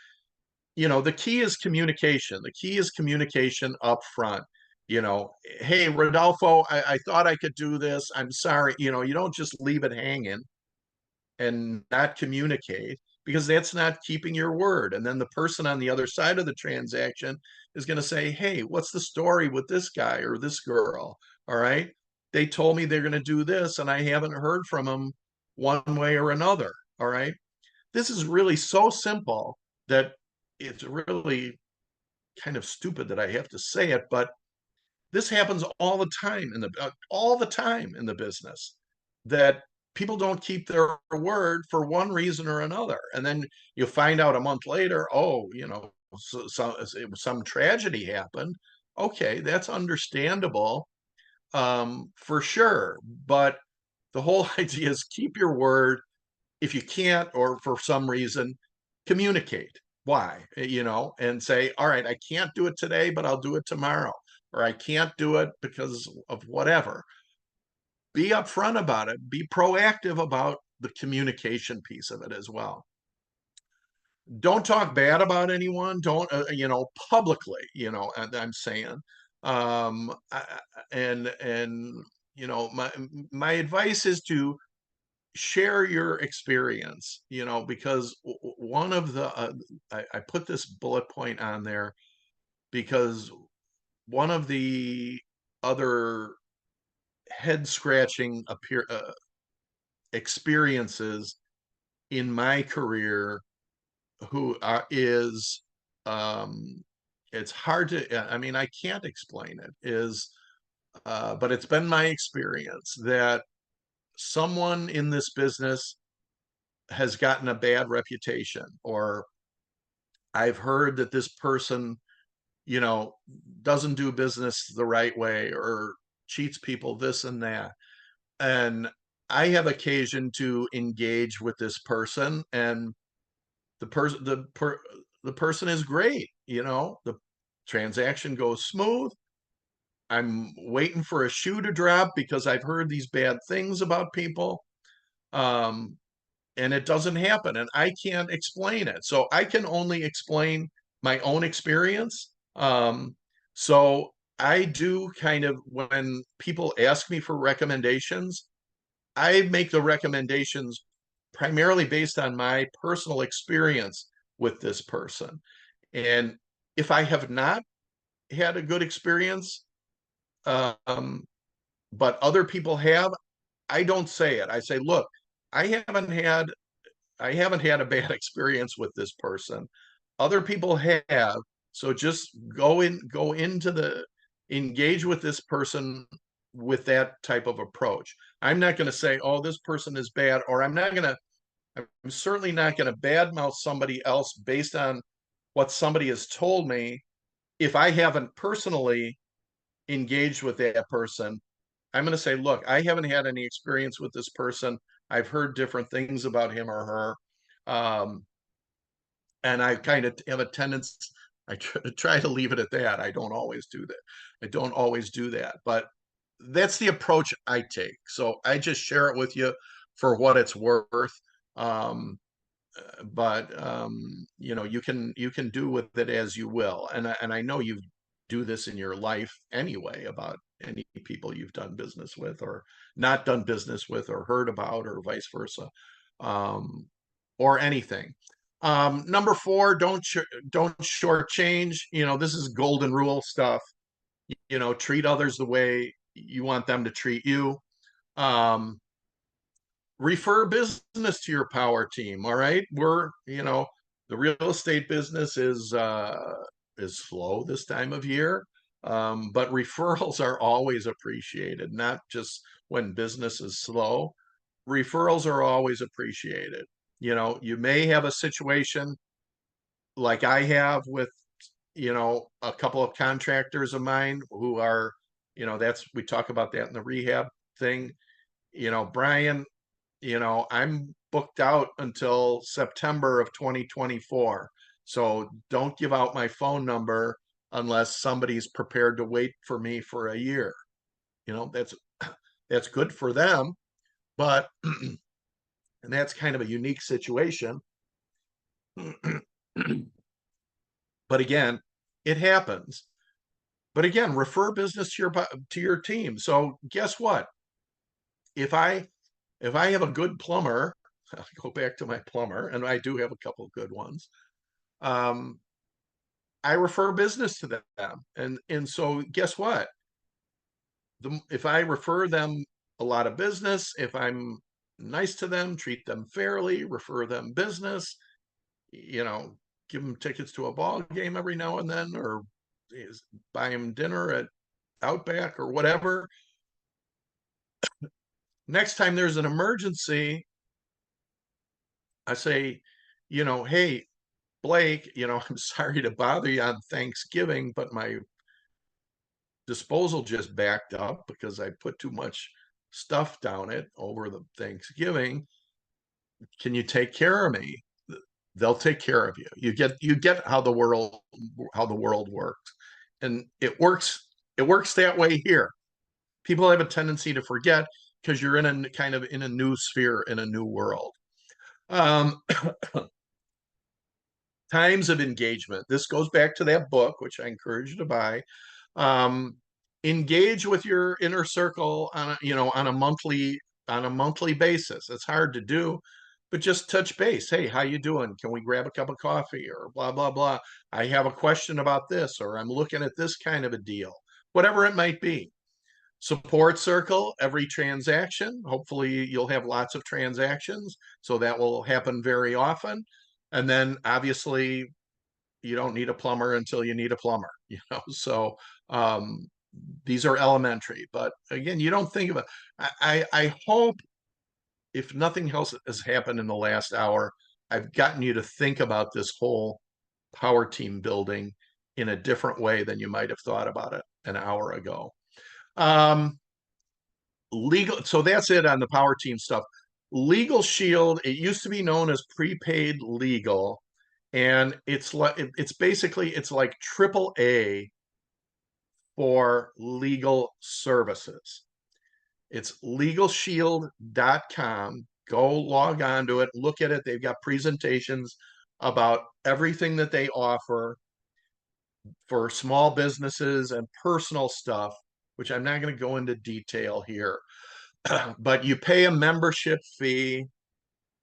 [SPEAKER 1] the key is communication. The key is communication up front. Hey, Rodolfo, I thought I could do this. I'm sorry. You don't just leave it hanging and not communicate, because that's not keeping your word. And then the person on the other side of the transaction is going to say, hey, what's the story with this guy or this girl? All right. They told me they're going to do this, and I haven't heard from them one way or another. All right. This is really so simple that it's really kind of stupid that I have to say it, but this happens all the time in the business, that people don't keep their word for one reason or another. And then you find out a month later, oh, some tragedy happened. Okay, that's understandable, for sure. But the whole idea is keep your word. If you can't, or for some reason, communicate why, and say, all right, I can't do it today, but I'll do it tomorrow, or I can't do it because of whatever. be upfront about it, be proactive about the communication piece of it as well. Don't talk bad about anyone. Don't, publicly, I'm saying, I- and, my advice is to share your experience, because one of the, I put this bullet point on there because one of the other head scratching experiences in my career who is it's hard to, I mean, I can't explain it, is but it's been my experience that someone in this business has gotten a bad reputation, or I've heard that this person, you know doesn't do business the right way, or cheats people, this and that. And I have occasion to engage with this person, and the person is great. The transaction goes smooth. I'm waiting for a shoe to drop because I've heard these bad things about people. Um, and it doesn't happen, and I can't explain it. So I can only explain my own experience. So I do kind of, when people ask me for recommendations, I make the recommendations primarily based on my personal experience with this person. And if I have not had a good experience, um, but other people have, I don't say it. I say, look, I haven't had I haven't had a bad experience with this person. Other people have. So just go into engage with this person with that type of approach. I'm not going to say, oh, this person is bad, or I'm certainly not going to badmouth somebody else based on what somebody has told me if I haven't personally engaged with that person. I'm going to say, look, I haven't had any experience with this person. I've heard different things about him or her. And I kind of have a tendency, I try to leave it at that. I don't always do that. But that's the approach I take. So I just share it with you for what it's worth. Um, but you can do with it as you will. And I know you do this in your life anyway, about any people you've done business with or not done business with or heard about, or vice versa, um, or anything. Number four, don't shortchange. This is golden rule stuff. Treat others the way you want them to treat you. Um, Refer business to your power team. All right. The real estate business is slow this time of year. But referrals are always appreciated, not just when business is slow. Referrals are always appreciated. You may have a situation like I have with, a couple of contractors of mine who are, we talk about that in the rehab thing. Brian, I'm booked out until September of 2024. So don't give out my phone number unless somebody's prepared to wait for me for a year. That's that's good for them, but and that's kind of a unique situation. But again, it happens. But again, refer business to your team. So guess what? If I have a good plumber, I'll go back to my plumber, and I do have a couple of good ones. Um, I refer business to them, and so guess what? If I refer them a lot of business, if I'm nice to them, treat them fairly, refer them business, you know, give them tickets to a ball game every now and then, or buy them dinner at Outback or whatever. Next time there's an emergency, I say, hey, Blake, I'm sorry to bother you on Thanksgiving, but my disposal just backed up because I put too much stuff down it over the Thanksgiving. Can you take care of me? They'll take care of you. You get how the world works. And it works that way here. People have a tendency to forget, because you're in a kind of in a new sphere, in a new world. Um, Times of engagement. This goes back to that book, which I encourage you to buy. Um, Engage with your inner circle on a, on a monthly basis. It's hard to do, but just touch base. Hey, how you doing? Can we grab a cup of coffee or blah blah blah? I have a question about this, or I'm looking at this kind of a deal. Whatever it might be. Support circle every transaction. Hopefully, you'll have lots of transactions, so that will happen very often. And then obviously, you don't need a plumber until you need a plumber, So um, these are elementary, but again, you don't think of it. I hope, if nothing else has happened in the last hour, I've gotten you to think about this whole power team building in a different way than you might have thought about it an hour ago. Um, Legal, so that's it on the power team stuff. Legal Shield, it used to be known as prepaid legal, and it's basically it's like triple A for legal services. It's legalshield.com. Go log on to it, look at it. They've got presentations about everything that they offer for small businesses and personal stuff, which I'm not going to go into detail here. But you pay a membership fee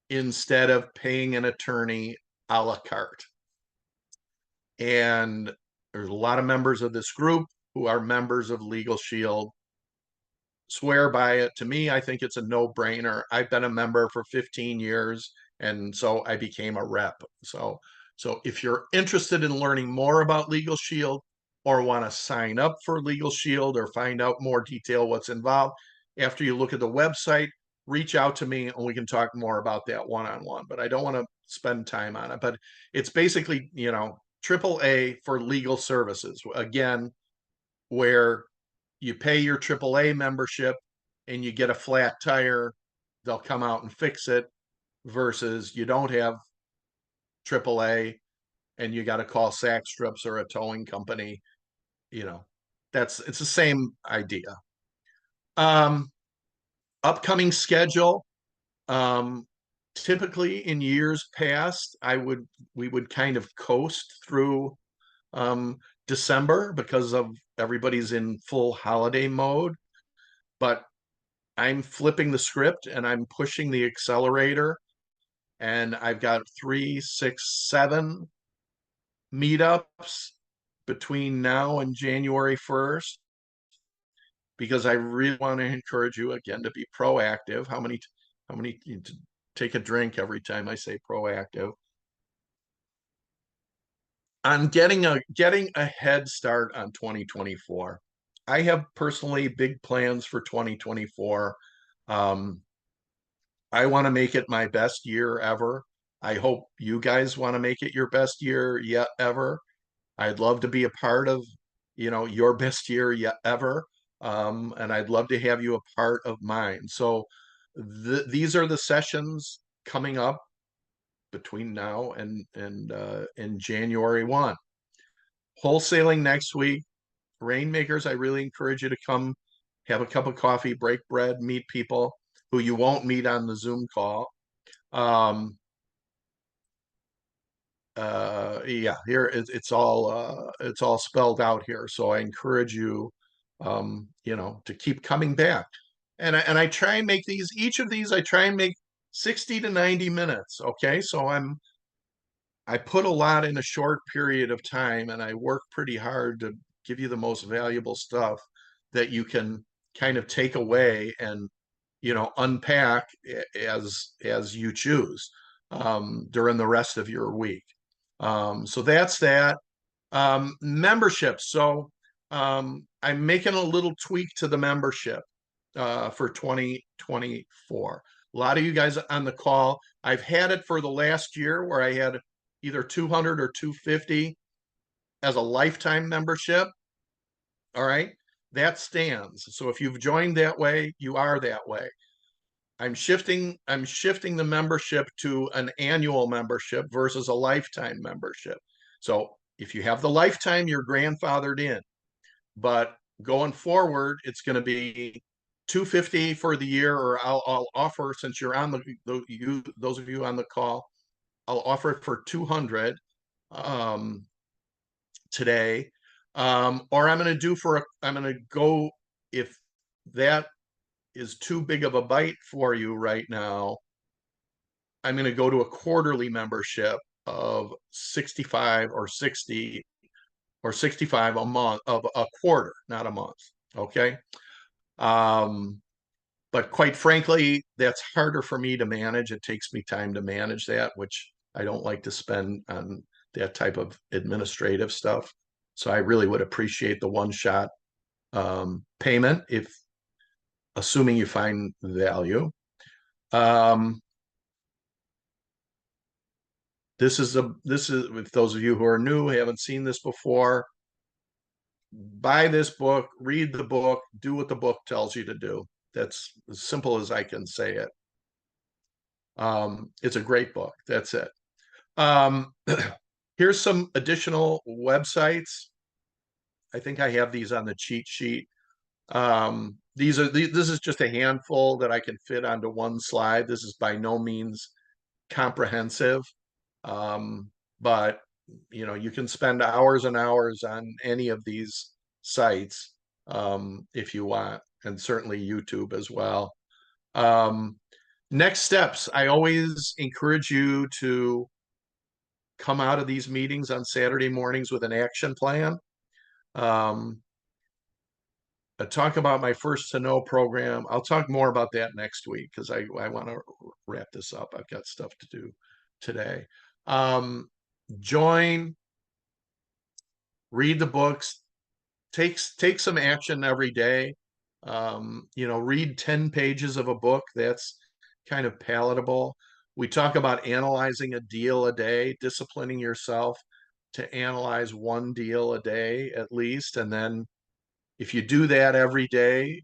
[SPEAKER 1] instead of paying an attorney a la carte. And there's a lot of members of this group who are members of Legal Shield, swear by it. To me, I think it's a no-brainer. I've been a member for 15 years, and so I became a rep. So if you're interested in learning more about Legal Shield or want to sign up for Legal Shield or find out more detail what's involved, after you look at the website, reach out to me and we can talk more about that one-on-one. But I don't want to spend time on it. But it's basically, triple A for legal services. Again, where you pay your AAA membership and you get a flat tire, they'll come out and fix it, versus you don't have AAA and you got to call Sack Strips or a towing company. You know, it's the same idea. Um, Upcoming schedule. Um, Typically in years past, we would kind of coast through December because of everybody's in full holiday mode. But I'm flipping the script and I'm pushing the accelerator. And I've got 3, 6, 7 meetups between now and January 1st, because I really want to encourage you again to be proactive. How many, take a drink every time I say proactive. On getting a head start on 2024. I have personally big plans for 2024. Um, I want to make it my best year ever. I hope you guys want to make it your best year yet ever. I'd love to be a part of, your best year yet ever. And I'd love to have you a part of mine. So these are the sessions coming up between now and January 1. Wholesaling next week. Rainmakers, I really encourage you to come have a cup of coffee, break bread, meet people who you won't meet on the Zoom call. Yeah, here it's all spelled out here. So I encourage you, to keep coming back. And I try and make each of these, I try and make 60 to 90 minutes. Okay. So I put a lot in a short period of time, and I work pretty hard to give you the most valuable stuff that you can kind of take away and, unpack as you choose during the rest of your week. So that's that. Membership. So I'm making a little tweak to the membership for 2024. A lot of you guys on the call, I've had it for the last year where I had either 200 or 250 as a lifetime membership. All right. That stands. So if you've joined that way, you are that way. I'm shifting the membership to an annual membership versus a lifetime membership. So if you have the lifetime, you're grandfathered in. But going forward, it's going to be 250 for the year, or I'll offer, since you're on those of you on the call, I'll offer it for 200 today. Or I'm going to go, if that is too big of a bite for you right now, I'm going to go to a quarterly membership of 65 or 60 or 65 a month, of a quarter, not a month. Okay. But quite frankly, that's harder for me to manage. It takes me time to manage that, which I don't like to spend on that type of administrative stuff. So I really would appreciate the one-shot payment, if assuming you find value. This is if those of you who are new, haven't seen this before, buy this book, read the book, do what the book tells you to do. That's as simple as I can say it. It's a great book. That's it. Here's some additional websites. I think I have these on the cheat sheet. This is just a handful that I can fit onto one slide. This is by no means comprehensive. But you can spend hours and hours on any of these sites if you want, and certainly YouTube as well. Next steps, I always encourage you to come out of these meetings on Saturday mornings with an action plan. I talk about my First to Know program. I'll talk more about that next week, because I want to wrap this up. I've got stuff to do today. Join, read the books, take some action every day. Read 10 pages of a book. That's kind of palatable. We talk about analyzing a deal a day, disciplining yourself to analyze one deal a day at least. And then if you do that every day,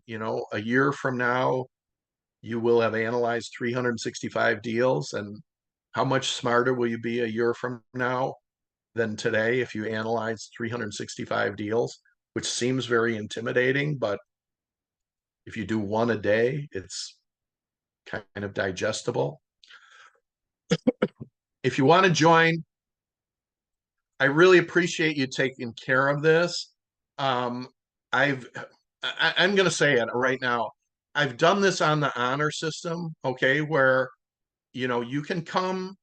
[SPEAKER 1] a year from now, you will have analyzed 365 deals. And how much smarter will you be a year from now than today if you analyze 365 deals, which seems very intimidating, but if you do one a day, it's kind of digestible. If you want to join, I really appreciate you taking care of this. I'm going to say it right now. I've done this on the honor system, okay, where you can come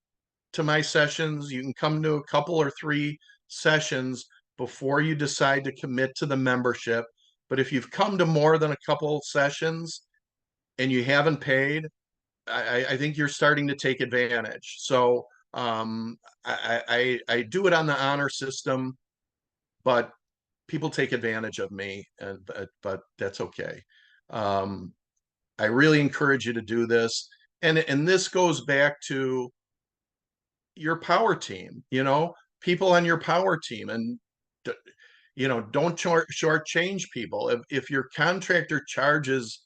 [SPEAKER 1] to my sessions, you can come to a couple or 3 sessions before you decide to commit to the membership. But if you've come to more than a couple sessions and you haven't paid, I think you're starting to take advantage. So I do it on the honor system, but people take advantage of me, but that's okay. I really encourage you to do this, and this goes back to your power team. People on your power team, and don't shortchange people. If your contractor charges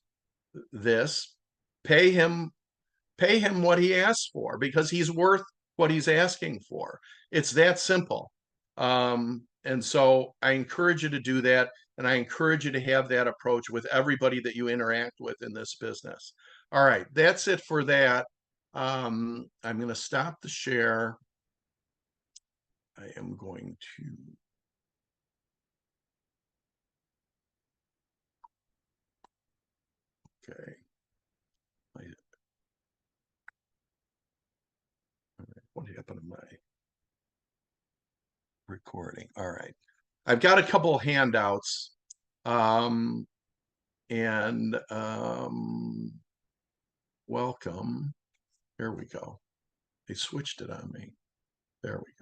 [SPEAKER 1] this, pay him what he asks for, because he's worth what he's asking for. It's that simple. And so I encourage you to do that. And I encourage you to have that approach with everybody that you interact with in this business. All right, that's it for that. I'm going to stop the share. I am going to. Okay. What happened to my recording? All right. I've got a couple of handouts. And welcome. Here we go. They switched it on me. There we go.